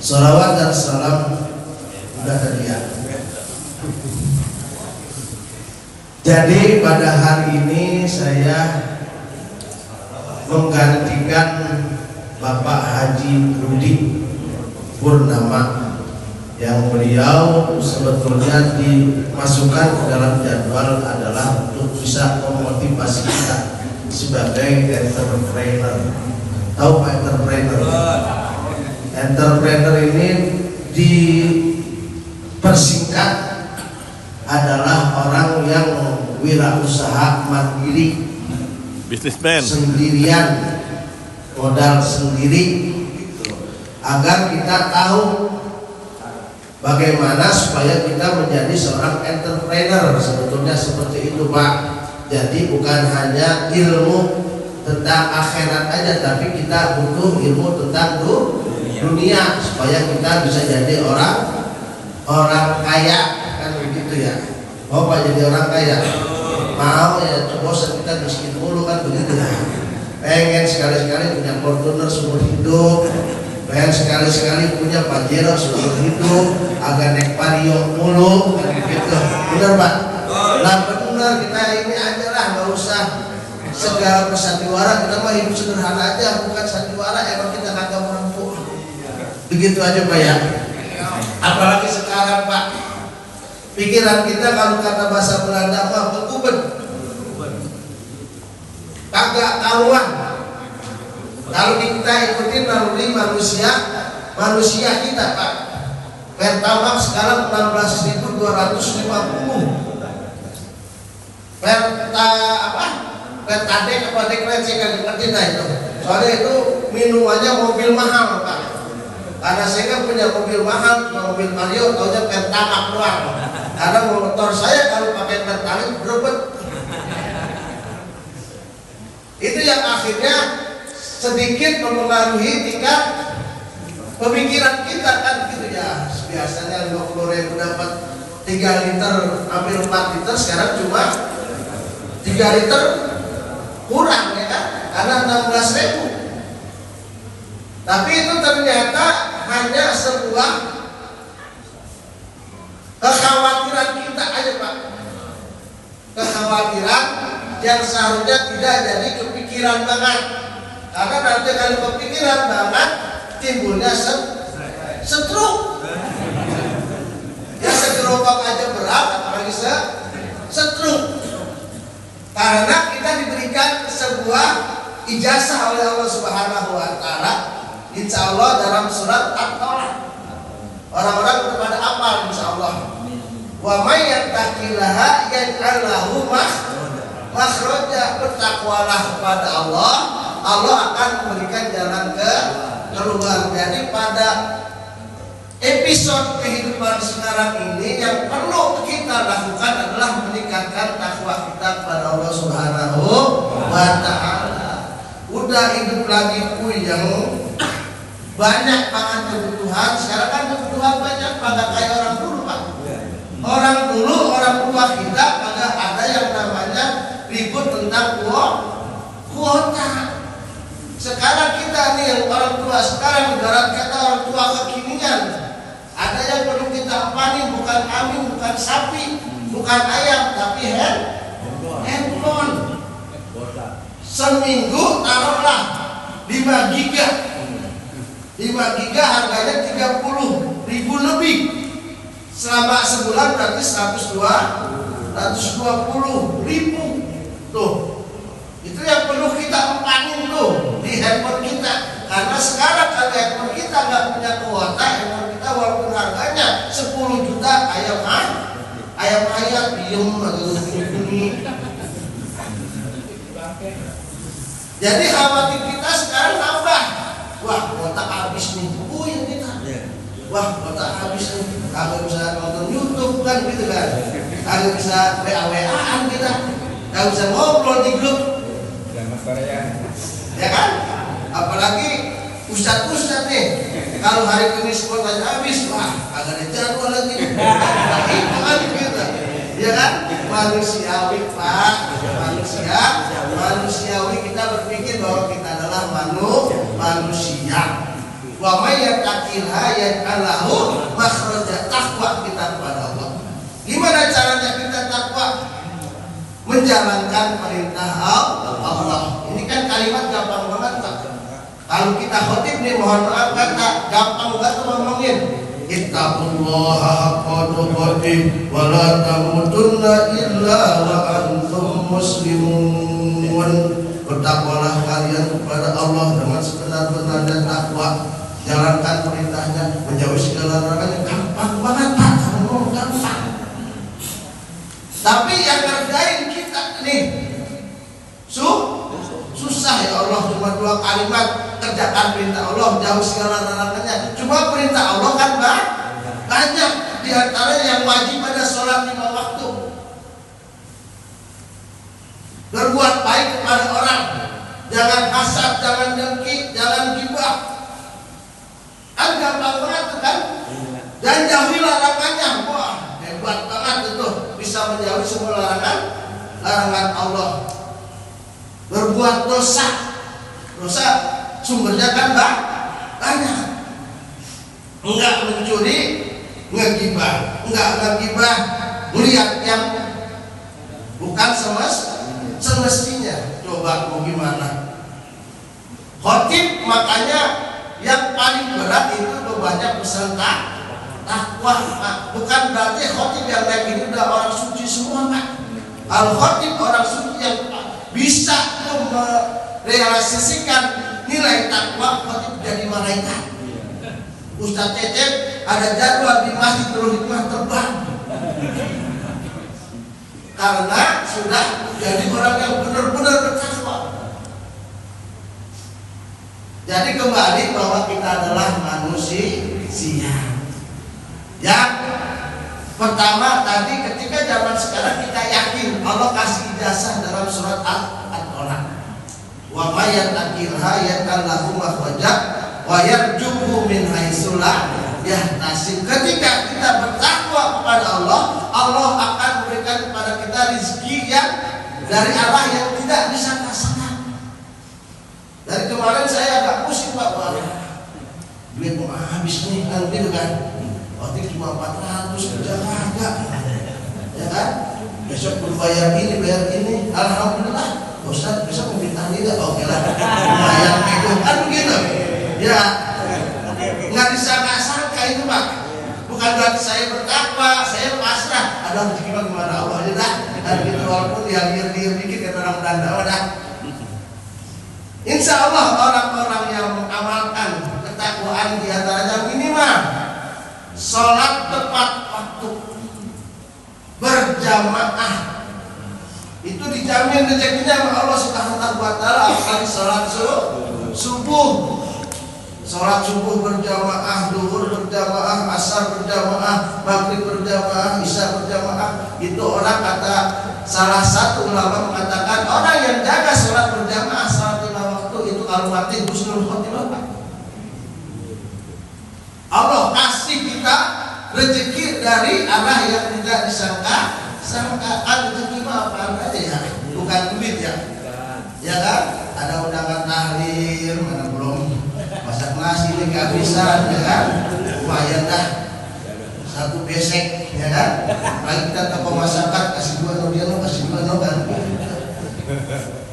Sholawat dan salam udah tadi ya. Jadi pada hari ini saya menggantikan Bapak Haji Rudi Purnama yang beliau sebetulnya dimasukkan ke dalam jadwal adalah untuk bisa memotivasi kita sebagai entrepreneur. Tahu Pak entrepreneur? Entrepreneur ini dipersingkat adalah orang yang wirausaha mandiri, businessman, sendirian, modal sendiri, agar kita tahu bagaimana supaya kita menjadi seorang entrepreneur. Sebetulnya seperti itu Pak. Jadi bukan hanya ilmu tentang akhirat aja, tapi kita butuh ilmu tentang dunia supaya kita bisa jadi orang kaya. Kan begitu ya. Mau Pak jadi orang kaya? Mau ya, bosan kita miskin mulu kan begitu ya. Pengen sekali-sekali punya Fortuner seumur hidup, pengen sekali-sekali punya Pajero seumur hidup, agak naik Vario mulu kan begitu. Benar Pak? Nah benar, kita ini aja lah, nggak usah segala bersandiwara. Kita mah hidup sederhana aja, bukan sandiwara. Emang kita kagak mampu. Begitu aja Pak ya. Apalagi sekarang Pak, pikiran kita kalau kata bahasa Belanda mah berkuben, kagak karuan. Kalau kita ikutin naluri manusia kita Pak. Pertamax sekarang 16.250. Pertadek apa dekret saya nggak ngerti nah itu. Soalnya itu minumannya mobil mahal Pak. Karena saya kan punya mobil mahal, mobil Vario, taunya Pertamax doang. Karena motor saya kalau pakai Pertalite berebet. Itu yang akhirnya sedikit mempengaruhi tingkat pemikiran kita kan gitu ya. Biasanya 50.000 dapat 3 liter, hampir 4 liter, sekarang cuma 3 liter kurang ya kan, karena 16.000. Tapi itu ternyata hanya sebuah kekhawatiran kita aja Pak. Kekhawatiran yang seharusnya tidak jadi kepikiran banget. Karena nanti kalau kepikiran banget timbulnya stroke. Ya segerobak aja berat, apalagi stroke. Karena kita diberikan sebuah ijazah oleh Allah Subhanahu wa taala, insya Allah dalam surat At-Tolak. Orang-orang kepada apa insya Allah? Wa may yattaqillaha yaj'al lahu makhraja. Bertakwalah kepada Allah, Allah akan memberikan jalan keluar. Jadi pada episode kehidupan sekarang ini yang perlu kita lakukan adalah meningkatkan takwa kita kepada Allah Subhanahu wa taala. Udah hidup lagi yang banyak pangan kebutuhan, sekarang kan kebutuhan banyak, pada kayak orang dulu Pak. Orang dulu, orang tua kita pada ada yang namanya ribut tentang kuota. Sekarang kita nih yang orang tua sekarang, ibarat kata orang tua kekinian, ada yang perlu kita ampanin, bukan kambing, bukan sapi, bukan ayam, tapi handphone. Seminggu taruhlah 5 giga. 5 giga harganya 30.000 lebih. Selama sebulan berarti 120.000. Tuh. Itu yang perlu kita empanin tuh di handphone kita. Karena sekarang kalau handphone kita nggak punya kuota, handphone kita walaupun harganya 10 juta ayam diem atau bunyi. Jadi khawatir kita sekarang nambah. Wah, kuota habis nih. Yang kita. Wah, kuota habis nih. Kagak bisa nonton YouTube kan gitu kan. Kagak bisa WA-WA-an kita. Kagak bisa ngobrol di grup. Ya kan? Apalagi ustadz nih. Kalau hari Kamis kuotanya habis, wah, kagak ada jadwal lagi. Tapi kan gitu. Ya kan? Manusiawi Pak. Manusiawi kita berpikir bahwa kita adalah manusia. Wa may yattaqillah yaj'al lahu makhraja. Takwa kita kepada Allah. Gimana caranya kita takwa? Menjalankan perintah Allah. Ini kan kalimat gampang banget, Pak. Kalau kita khotib nih, mohon maaf kata gampang banget ngomongin. Ittaqullaha haqqa tuqatih wa la tamutunna illa wa antum muslimun. Bertakwalah kalian kepada Allah dengan sebenar-benarnya takwa. Jalankan perintahnya, menjauhi segala larangannya. Gampang banget, Pak. Ngomong gampang. Tapi yang kerjain kita nih susah ya Allah. Cuma 2 kalimat, kerjakan perintah Allah, jauh segala larangannya. Cuma perintah Allah kan banyak. Di antaranya yang wajib pada sholat 5 waktu, berbuat baik kepada orang, jangan hasad, jangan dengki, jangan ghibah. Kan gampang banget tuh kan. Dan jauhi larangannya. Wah, hebat banget itu, bisa menjauhi semua larangan Allah. Berbuat dosa sumbernya kan banyak. Enggak mencuri, ngegibah, melihat yang bukan semestinya. Coba mau gimana? Khotib makanya yang paling berat itu banyak peserta takwa, Pak. Bukan berarti khotib yang kayak gini udah orang suci semua, Pak. Kalau khotib orang suci yang bisa merealisasikan nilai takwa, khotib jadi malaikat. Ustaz Cecep ada jadwal di masjid Nurul Hikmah terbang karena sudah jadi orang yang benar-benar bertakwa. Jadi kembali bahwa kita adalah manusia. Yang pertama tadi, ketika zaman sekarang kita yakin Allah kasih ijazah dalam surat Al-Talaq. Wa may yattaqillah yaj'al lahu makhraja wa yarzuqhu min haitsu la yahtasib. Ketika kita bertakwa kepada Allah, Allah akan memberikan kepada kita rezeki yang dari arah yang tidak disangka-sangka. Dari kemarin saya agak pusing, Pak. Duit mau habis nih kan gitu kan. Waktu cuma 400 kerja kagak. Ya kan? Besok berbayar ini, bayar ini. Alhamdulillah. Ustaz, besok mau minta tidak? Oke lah. Bayar itu kan begitu. Ya. Enggak disangka-sangka itu, Pak. Bukan berarti saya bertakwa, saya pasrah. Ada rezeki gimana Allah aja dah. Dan gitu walaupun diam dikit kata orang Belanda dah. Insya Allah orang-orang yang mengamalkan ketakwaan diantaranya minimal sholat tepat waktu, berjamaah, itu dijamin rezekinya sama Allah Subhanahu wa taala. Apalagi sholat subuh, sholat subuh berjamaah, duhur berjamaah, asar berjamaah, maghrib berjamaah, isya berjamaah. Itu orang kata salah satu ulama mengatakan orang yang jaga sholat berjamaah salat 5 waktu itu kalau mati husnul khotimah, Pak. Allah kasih kita rezeki dari arah yang tidak disangka. Rezeki mah apa aja ya, bukan duit ya. Ya kan? Ada undangan tahlil, mana belum masak nasi ini kehabisan, ya kan? Lumayan dah. Satu besek, ya kan? Lagi kita toko masyarakat kasih 2 kasih 2 kan.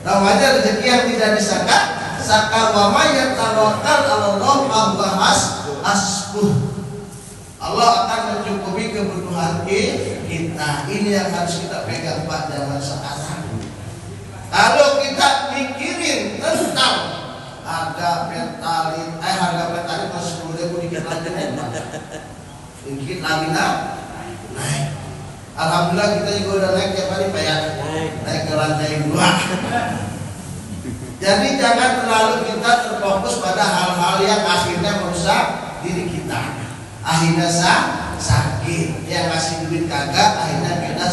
Namanya rezeki yang tidak disangka. Saka wa may yatawakkal 'alallah fa huwa hasbuh. Allah akan mencukupi kebutuhan kita. Ini yang harus kita pegang, Pak, zaman sekarang. Kalau kita mikirin tentang harga pertalite masih 10.000 dikit lagi naik, Pak. Dikit lagi naik. Alhamdulillah kita juga udah naik tiap hari, Pak, ya. Naik ke lantai 2. Jadi jangan terlalu kita terfokus pada hal-hal yang akhirnya merusak diri kita. Akhirnya sakit, yang ngasih duit kagak, akhirnya kita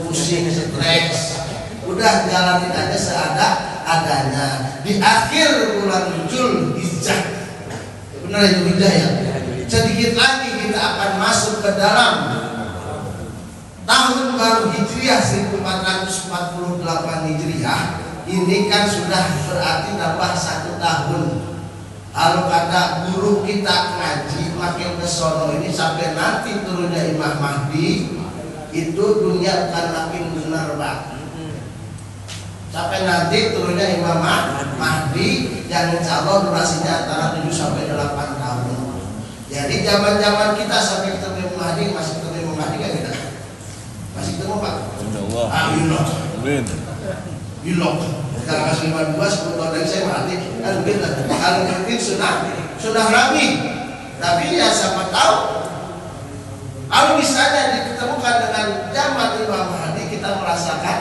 pusing, stres. Udah jalanin aja seadanya. Di akhir bulan Zulhijjah, benar itu Hijjah ya. Sedikit lagi kita akan masuk ke dalam tahun baru Hijriah 1448 Hijriah. Ini kan sudah berarti tambah 1 tahun. Kalau kata guru kita ngaji makin kesono ini sampai nanti turunnya Imam Mahdi, itu dunia bukan makin benar Pak. Sampai nanti turunnya Imam Mahdi yang insya Allah durasinya antara 7 sampai 8 tahun. Jadi zaman kita sampai ketemu Mahdi, masih ketemu Mahdi kan kita? Masih ketemu Pak? Insyaallah. Amin. Bilok. Sekarang masih 52, 10 tahun lagi saya mati. Kan begitu. Kalau mungkin sudah Nabi. Tapi ya siapa tahu. Kalau misalnya ditemukan dengan zaman Imam Mahdi, kita merasakan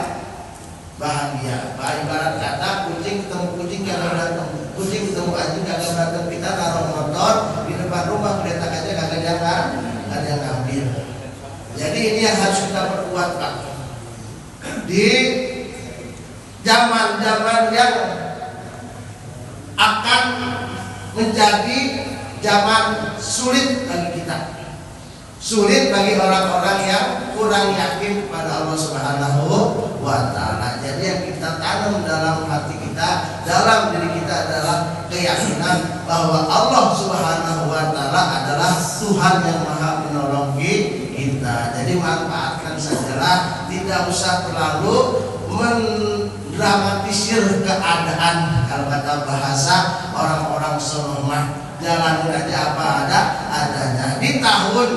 bahagia. Ibarat kata kucing ketemu kucing kagak berantem, kucing ketemu anjing kagak berantem, kita naruh motor di depan rumah kereta aja kagak jangan ada yang ngambil. Jadi ini yang harus kita perkuat Pak. Di zaman-zaman yang akan menjadi zaman sulit bagi kita, sulit bagi orang-orang yang kurang yakin pada Allah Subhanahu wa Ta'ala. Jadi yang kita tanam dalam hati kita, dalam diri kita adalah keyakinan bahwa Allah Subhanahu wa Ta'ala adalah Tuhan yang Maha menolong kita. Jadi manfaatkan sajalah, tidak usah terlalu mendramatisir keadaan. Kalau kata bahasa orang-orang sonomah, jalanin aja apa adanya. Di tahun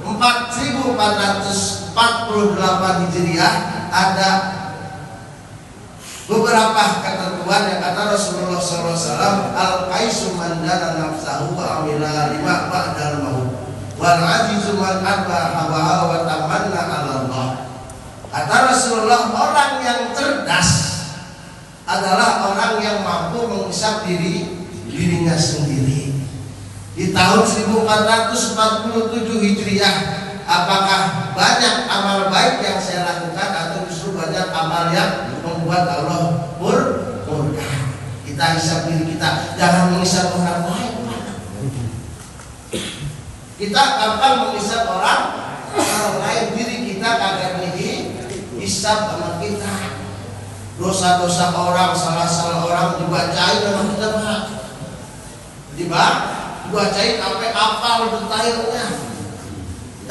4448 Hijriah ada beberapa ketentuan yang kata Rasulullah SAW, al-qaisu man dana nafsahu wa amila lima ba'dal maut wal azizu man arba hawa wa tamanna 'ala Allah. Kata Rasulullah, orang yang cerdas adalah orang yang mampu menghisap dirinya sendiri. Di tahun 1447 Hijriah, apakah banyak amal baik yang saya lakukan atau justru banyak amal yang membuat Allah murka? Kita hisap diri kita, jangan menghisap orang lain. Kita gampang menghisap orang lain, diri kita kagak dihisap sama kita. Dosa-dosa orang, salah-salah orang dibacain sama kita Pak. Dibacain sampai hafal detailnya.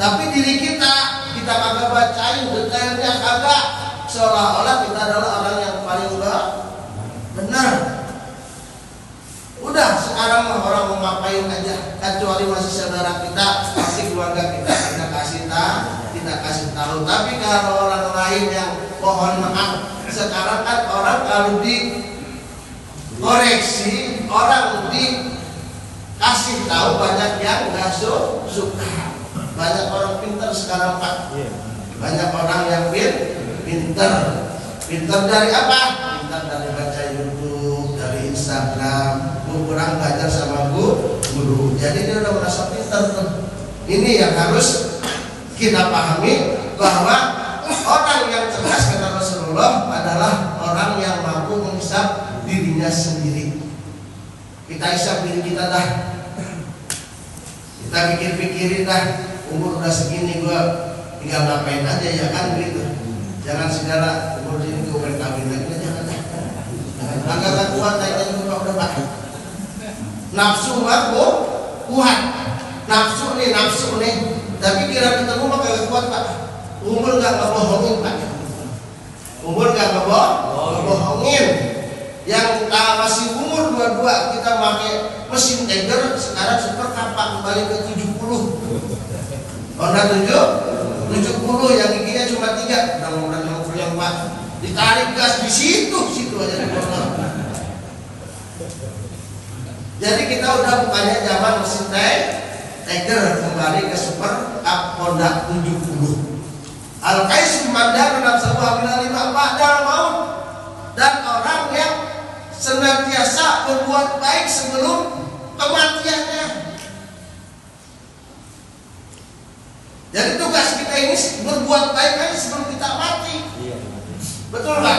Tapi diri kita kagak bacain detailnya, kagak. Seolah-olah kita adalah orang yang paling benar. Udah sekarang mah orang mau ngapain aja, kecuali masih saudara kita, masih keluarga kita kasih tahu. Tapi kalau orang lain yang mohon maaf, sekarang kan orang kalau dikoreksi, orang dikasih tahu banyak yang nggak suka. Banyak orang pintar sekarang Pak. Banyak orang yang pintar dari apa? Pintar dari baca YouTube, dari Instagram, kurang belajar sama guru. Jadi dia udah merasa pintar tuh. Ini yang harus kita pahami, bahwa orang yang cerdas kata Rasulullah adalah orang yang mampu menghisap dirinya sendiri. Kita hisap diri kita dah. Kita pikir-pikirin dah, umur udah segini gua tinggal ngapain aja ya kan gitu. Jangan segala umur ini gua pengen kawin lagi, jangan dah. Agak kuat naiknya juga udah Pak. Nafsu mah kuat. Nafsu nih. Tapi kira ketemu mah kagak kuat Pak. Umur nggak ngebohongin Pak. Umur nggak ngebohongin. Yang masih umur 22 kita pakai mesin Tiger, sekarang super kapak kembali ke 70. Honda 70 yang giginya cuma 3. Mudah-mudahan yang punya Pak. Ditarik gas di situ aja di motor. Jadi kita udah bukannya zaman mesin Tiger, kembali ke super up Honda 70. Al-Qais Mandar nafsu bila lima ba'dal maut, dan orang yang senantiasa berbuat baik sebelum kematiannya. Jadi tugas kita ini berbuat baik aja sebelum kita mati. Betul Pak?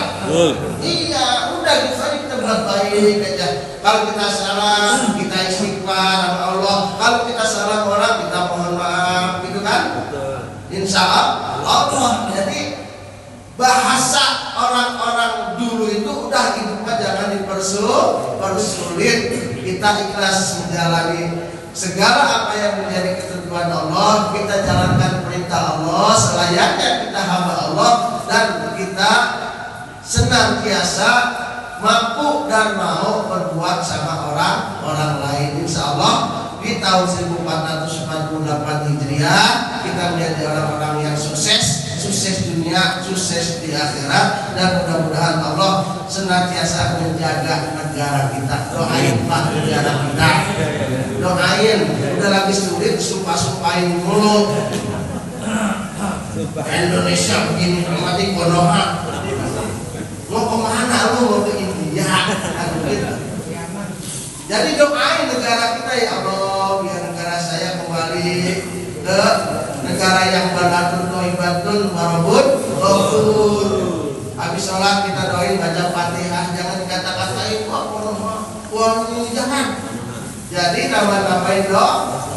Iya, udah gitu aja kita berbuat baik aja. Kalau kita salah, kita istighfar sama Allah. Kalau kita salah orang, kita mohon maaf, gitu kan? Insya Allah. Jadi bahasa orang-orang dulu itu udah hidupnya jangan dipersulit. Kita kita ikhlas menjalani segala apa yang menjadi ketentuan Allah, kita jalankan perintah Allah selayaknya kita hamba Allah, dan kita senantiasa mampu dan mau berbuat sama orang lain. Insya Allah di tahun 1448 Hijriah kita menjadi orang-orang yang sukses dunia, sukses di akhirat, dan mudah-mudahan Allah senantiasa menjaga negara kita. Doain Pak negara kita, doain. Udah lagi sulit, sumpah-sumpahin mulu. Indonesia begini, mati konoha. Mau kemana lu? Mau ke India? Jadi doain negara kita, ya Allah, biar negara saya kembali ke negara yang balatun toibatun marabun ghafur. Habis sholat kita doain, baca Fatihah, jangan kata-katain wah ini jangan. Jadi nama-namain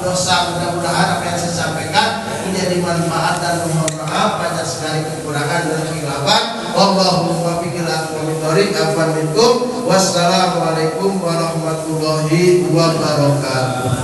dosa. Mudah-mudahan apa yang saya sampaikan menjadi manfaat dan mohon maaf banyak sekali kekurangan dan kekhilafan. Wallahu muwaffiq ila aqwamit thoriq. Afwan minkum. Wassalamualaikum warahmatullahi wabarakatuh.